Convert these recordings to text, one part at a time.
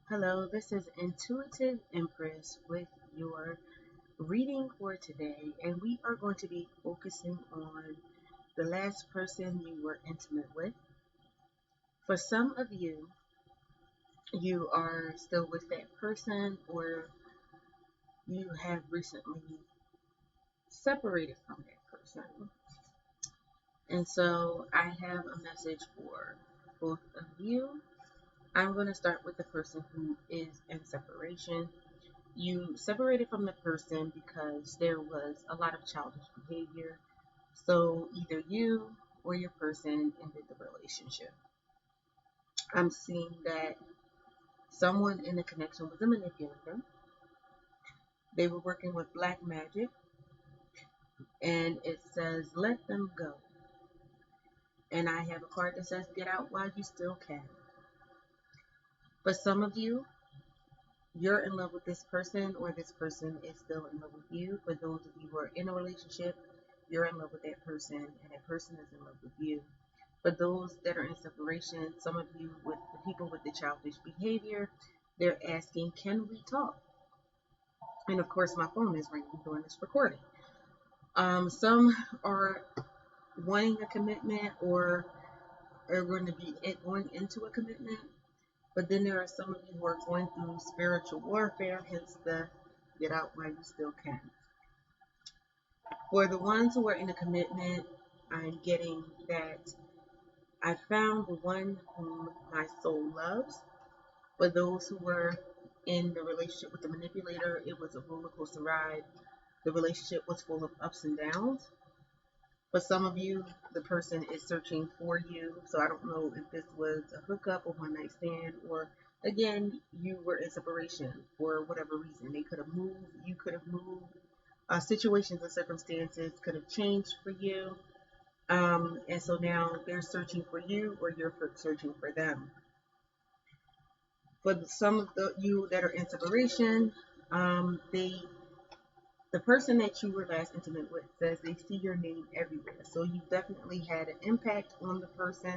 Hello, this is Intuitive Empress with your reading for today, and we are going to be focusing on the last person you were intimate with. For some of you, you are still with that person, or you have recently separated from that person. And so I have a message for both of you. I'm going to start with the person who is in separation. You separated from the person because there was a lot of childish behavior. So either you or your person ended the relationship. I'm seeing that someone in the connection was a manipulator. They were working with black magic, and it says, let them go. And I have a card that says, get out while you still can. For some of you, you're in love with this person, or this person is still in love with you. For those of you who are in a relationship, you're in love with that person, and that person is in love with you. For those that are in separation, some of you, with the people with the childish behavior, they're asking, can we talk? And of course, my phone is ringing during this recording. Some are wanting a commitment, or are going to be going into a commitment. But then there are some of you who are going through spiritual warfare, hence the get out while you still can. For the ones who are in a commitment, I'm getting that I found the one whom my soul loves. For those who were in the relationship with the manipulator, it was a roller coaster ride. The relationship was full of ups and downs. For some of you, the person is searching for you. So I don't know if this was a hookup or one night stand, or again, you were in separation for whatever reason. They could have moved, you could have moved. Situations and circumstances could have changed for you. And so now they're searching for you, or you're searching for them. For some of you that are in separation, the person that you were last intimate with says they see your name everywhere. So you definitely had an impact on the person.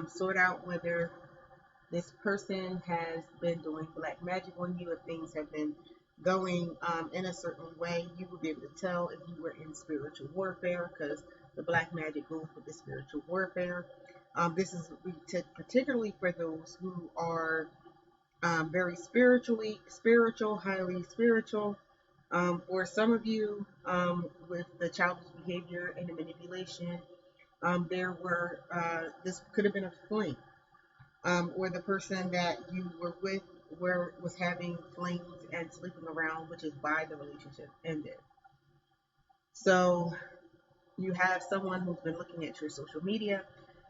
Sort out whether this person has been doing black magic on you. If things have been going in a certain way, you will be able to tell if you were in spiritual warfare, because the black magic goes with the spiritual warfare. This is particularly for those who are very spiritual, highly spiritual. For some of you, with the childish behavior and the manipulation, this could have been a fling, or the person that you were with was having flings and sleeping around, which is why the relationship ended. So you have someone who's been looking at your social media,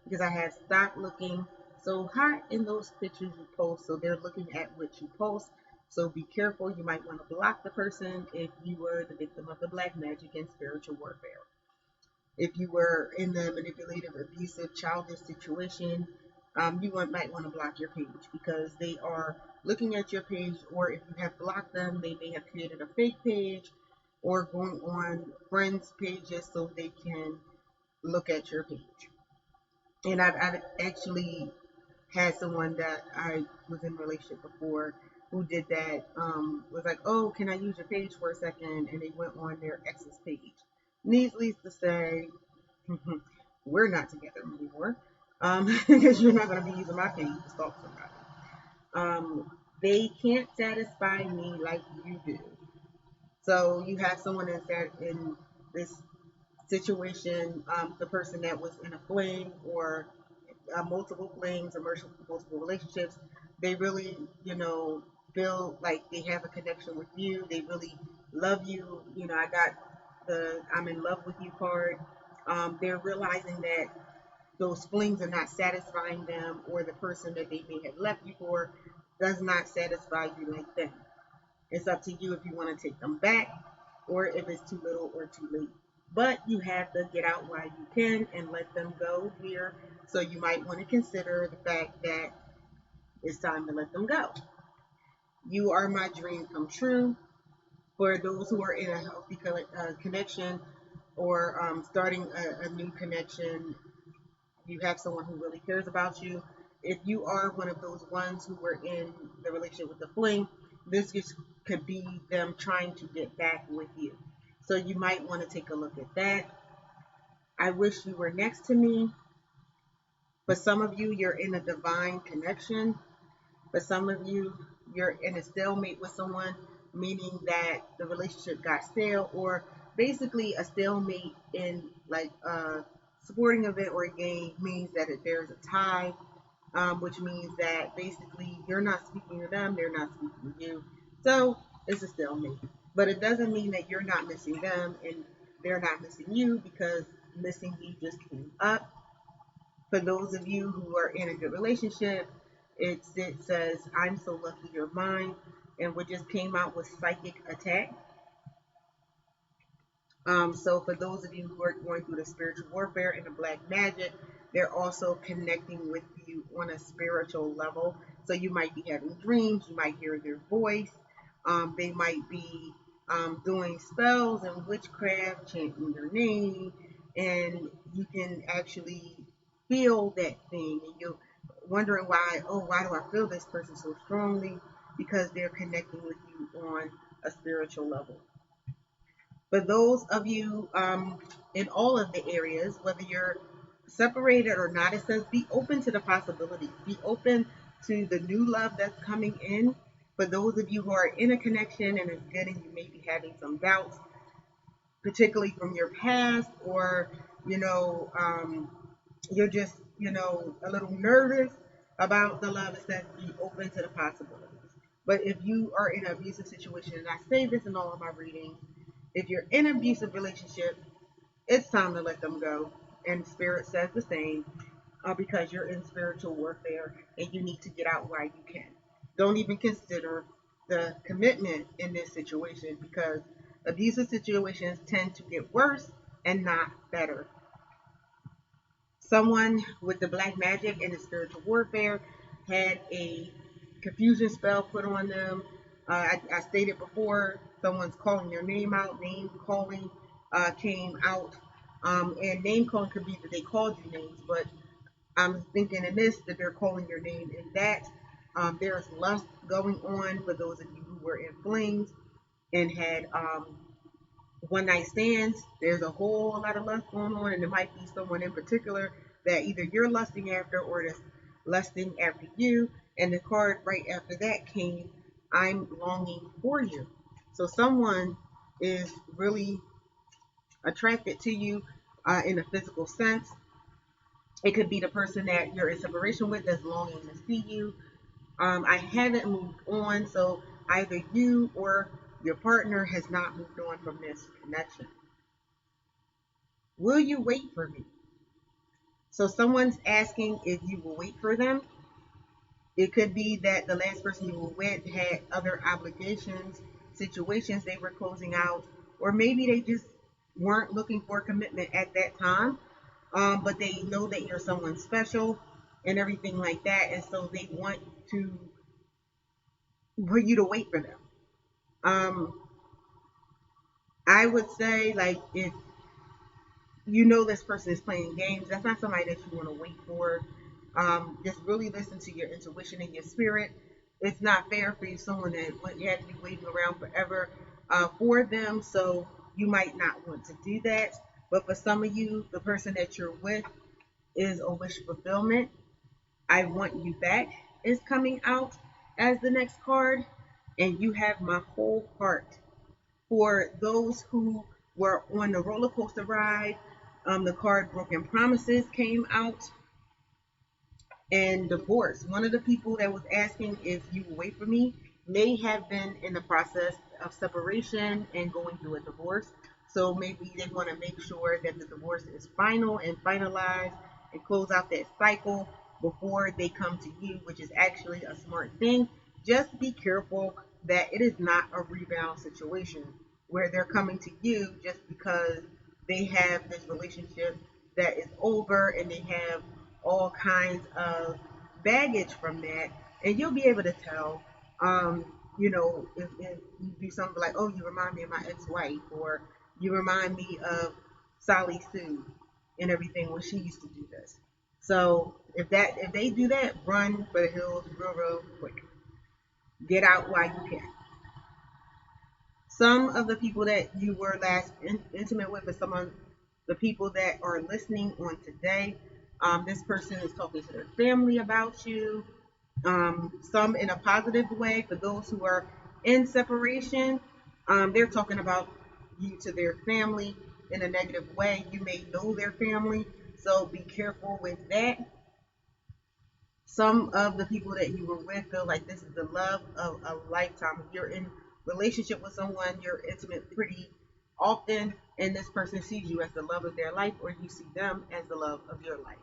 because I have stopped looking so hot in those pictures you post. So they're looking at what you post. So be careful. You might want to block the person if you were the victim of the black magic and spiritual warfare. If you were in the manipulative, abusive, childish situation, you might want to block your page, because they are looking at your page, or if you have blocked them, they may have created a fake page or going on friends' pages so they can look at your page. And I've actually had someone that I was in a relationship before who did that, was like, oh, can I use your page for a second? And they went on their ex's page. Needless to say, we're not together anymore, because you're not going to be using my page to stalk somebody. They can't satisfy me like you do. So you have someone in this situation, the person that was in a fling, or multiple flings, or multiple relationships, they really, feel like they have a connection with you. They really love you. I got the I'm in love with you card. They're realizing that those flings are not satisfying them, or the person that they may have left you for does not satisfy you like them. It's up to you if you want to take them back, or if it's too little or too late. But you have to get out while you can and let them go here. So you might want to consider the fact that it's time to let them go. You are my dream come true. For those who are in a healthy connection, or starting a new connection, you have someone who really cares about you. if you are one of those ones who were in the relationship with the fling, this just could be them trying to get back with you. So you might want to take a look at that. I wish you were next to me. For some of you, you're in a divine connection. For some of you, you're in a stalemate with someone, meaning that the relationship got stale, or basically a stalemate in like a sporting event or a game means that there's a tie, which means that basically you're not speaking to them, they're not speaking to you. So it's a stalemate. But it doesn't mean that you're not missing them and they're not missing you, because missing you just came up. For those of you who are in a good relationship, it says, I'm so lucky you're mine. And what just came out was psychic attack. So for those of you who are going through the spiritual warfare and the black magic, they're also connecting with you on a spiritual level. So you might be having dreams, you might hear their voice. They might be doing spells and witchcraft, chanting your name, and you can actually feel that thing. And you're wondering why do I feel this person so strongly? Because they're connecting with you on a spiritual level. For those of you in all of the areas, whether you're separated or not, it says be open to the possibilities. Be open to the new love that's coming in. For those of you who are in a connection and it's good and you may be having some doubts, particularly from your past, or, you're just, a little nervous about the love, it says be open to the possibilities. But if you are in an abusive situation, and I say this in all of my readings, if you're in an abusive relationship, it's time to let them go. And Spirit says the same, because you're in spiritual warfare and you need to get out while you can. Don't even consider the commitment in this situation, because abusive situations tend to get worse and not better. Someone with the black magic and the spiritual warfare had a confusion spell put on them. I stated before, someone's calling your name out. Name calling came out. And name calling could be that they called you names, but I'm thinking in this that they're calling your name in that. There's lust going on for those of you who were in flings and had one night stands. There's a whole lot of lust going on, and there might be someone in particular that either you're lusting after or that's lusting after you. And the card right after that came, I'm longing for you. So someone is really attracted to you in a physical sense. It could be the person that you're in separation with that's longing to see you. I haven't moved on, so either you or your partner has not moved on from this connection. Will you wait for me? So someone's asking if you will wait for them. It could be that the last person you were with had other obligations, situations they were closing out, or maybe they just weren't looking for commitment at that time, but they know that you're someone special and everything like that, and so they want for you to wait for them. I would say, like, if you know this person is playing games, that's not somebody that you want to wait for. Just really listen to your intuition and your spirit. It's not fair for you, someone that you have to be waiting around forever for them, so you might not want to do that. But for some of you, the person that you're with is a wish fulfillment. I want you back is coming out as the next card, and you have my whole heart. For those who were on the roller coaster ride, the card Broken Promises came out, and divorce. One of the people that was asking if you will wait for me may have been in the process of separation and going through a divorce. So maybe they want to make sure that the divorce is final and finalized and close out that cycle before they come to you, which is actually a smart thing. Just be careful that it is not a rebound situation where they're coming to you just because they have this relationship that is over and they have all kinds of baggage from that, and you'll be able to tell. If you do something like, oh, you remind me of my ex-wife, or you remind me of Sally Sue and everything when she used to do this. So if they do that, run for the hills real quick. Get out while you can. Some of the people that you were last intimate with, or some of the people that are listening on today, this person is talking to their family about you. Some in a positive way. For those who are in separation, they're talking about you to their family in a negative way. You may know their family, so be careful with that. Some of the people that you were with feel like this is the love of a lifetime. If you're in relationship with someone, you're intimate pretty often, and this person sees you as the love of their life, or you see them as the love of your life.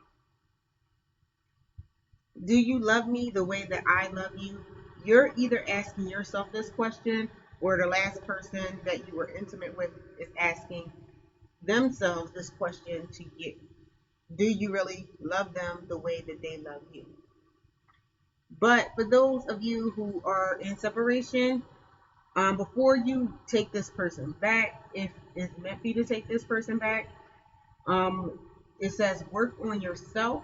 Do you love me the way that I love you? You're either asking yourself this question, or the last person that you were intimate with is asking themselves this question to you. Do you really love them the way that they love you? But for those of you who are in separation, before you take this person back, if it's meant for you to take this person back, it says work on yourself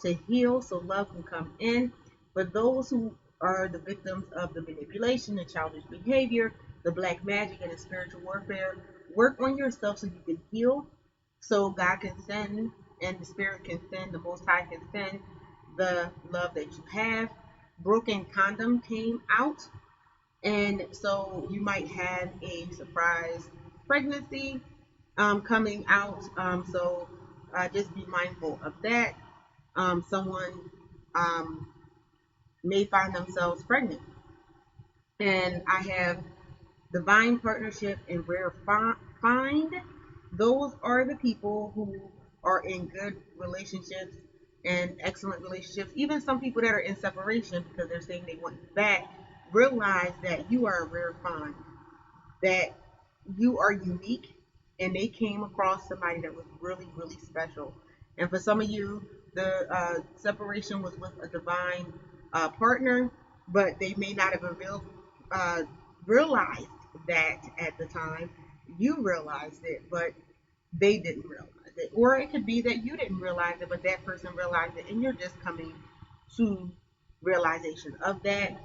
to heal so love can come in. For those who are the victims of the manipulation, the childish behavior, the black magic, and the spiritual warfare, work on yourself so you can heal, so God can send, and the Spirit can send, the Most High can send the love that you have. Broken condom came out, and so you might have a surprise pregnancy coming out. So just be mindful of that. Someone may find themselves pregnant. And I have divine partnership and rare find. Those are the people who are in good relationships and excellent relationships. Even some people that are in separation because they're saying they want you back, realize that you are a rare find, that you are unique, and they came across somebody that was really special. And for some of you, the separation was with a divine partner, but they may not have realized that at the time. You realized it, but they didn't realize it. Or it could be that you didn't realize it, but that person realized it, and you're just coming to realization of that.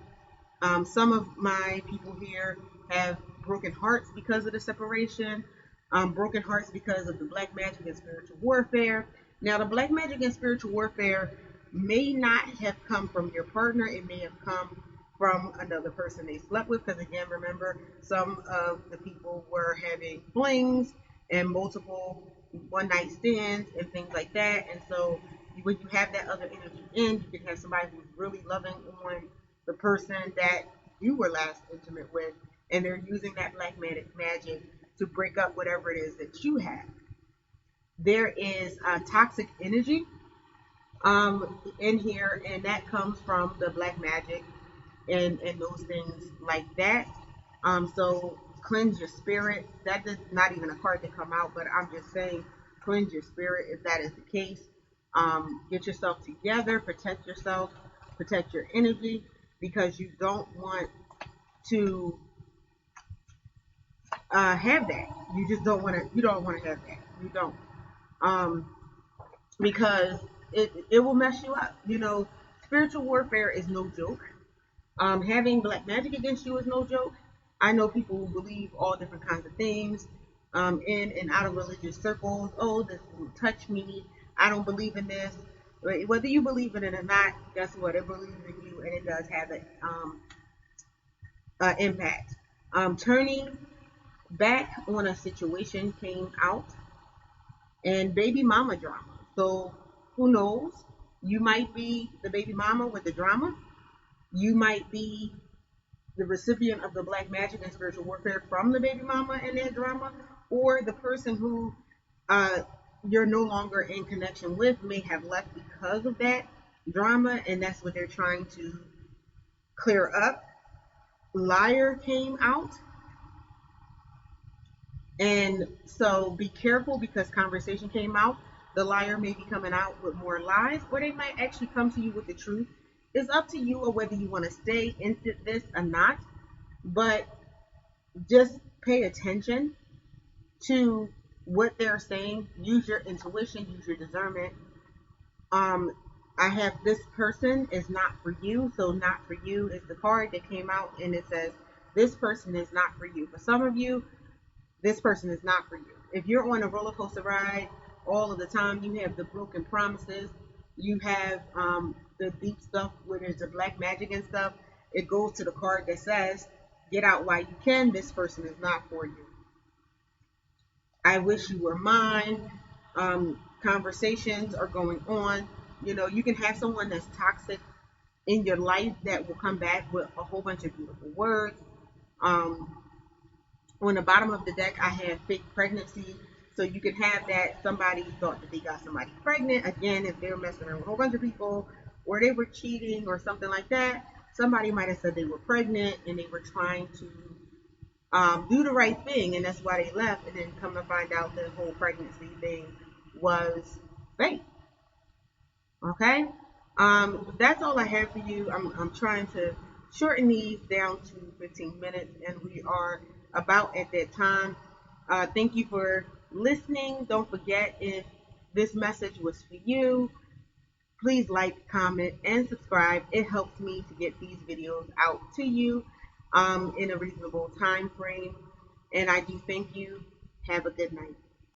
Some of my people here have broken hearts because of the separation, broken hearts because of the black magic and spiritual warfare. Now, the black magic and spiritual warfare may not have come from your partner. It may have come from another person they slept with, because again, remember, some of the people were having flings and multiple one-night stands and things like that. And so when you have that other energy in, you can have somebody who's really loving on the person that you were last intimate with, and they're using that black magic to break up whatever it is that you have. There is toxic energy in here, and that comes from the black magic and those things like that. So cleanse your spirit. That is not even a card to come out, but I'm just saying cleanse your spirit if that is the case. Get yourself together, protect yourself, protect your energy, because you don't want to have that. You just don't want to. You don't want to have that. You don't, because it will mess you up. You know, spiritual warfare is no joke. Having black magic against you is no joke. I know people who believe all different kinds of things in and out of religious circles. Oh, this will touch me. I don't believe in this. Whether you believe in it or not, guess what? It believes in you, and it does have an impact. Turning back on a situation came out, and baby mama drama. So who knows? You might be the baby mama with the drama. You might be the recipient of the black magic and spiritual warfare from the baby mama and their drama, or the person who you're no longer in connection with may have left because of that drama, and that's what they're trying to clear up. Liar came out, and so be careful, because conversation came out. The liar may be coming out with more lies, or they might actually come to you with the truth. It's up to you or whether you want to stay into this or not, but just pay attention to what they're saying. Use your intuition, use your discernment. I have this person is not for you. So not for you is the card that came out, and it says this person is not for you. For some of you, this person is not for you. If you're on a roller coaster ride all of the time, you have the broken promises, you have the deep stuff where there's the black magic and stuff, it goes to the card that says, get out while you can. This person is not for you. I wish you were mine. Conversations are going on. You know, you can have someone that's toxic in your life that will come back with a whole bunch of beautiful words. Um, on the bottom of the deck, I have fake pregnancy. So you can have that somebody thought that they got somebody pregnant. Again, if they're messing around with a whole bunch of people, or they were cheating or something like that, somebody might have said they were pregnant and they were trying to do the right thing, and that's why they left. And then come to find out the whole pregnancy thing was fake. Okay, that's all I have for you. I'm trying to shorten these down to 15 minutes, and we are about at that time. Thank you for listening. Don't forget, if this message was for you, please like, comment, and subscribe. It helps me to get these videos out to you in a reasonable time frame. And I do thank you. Have a good night.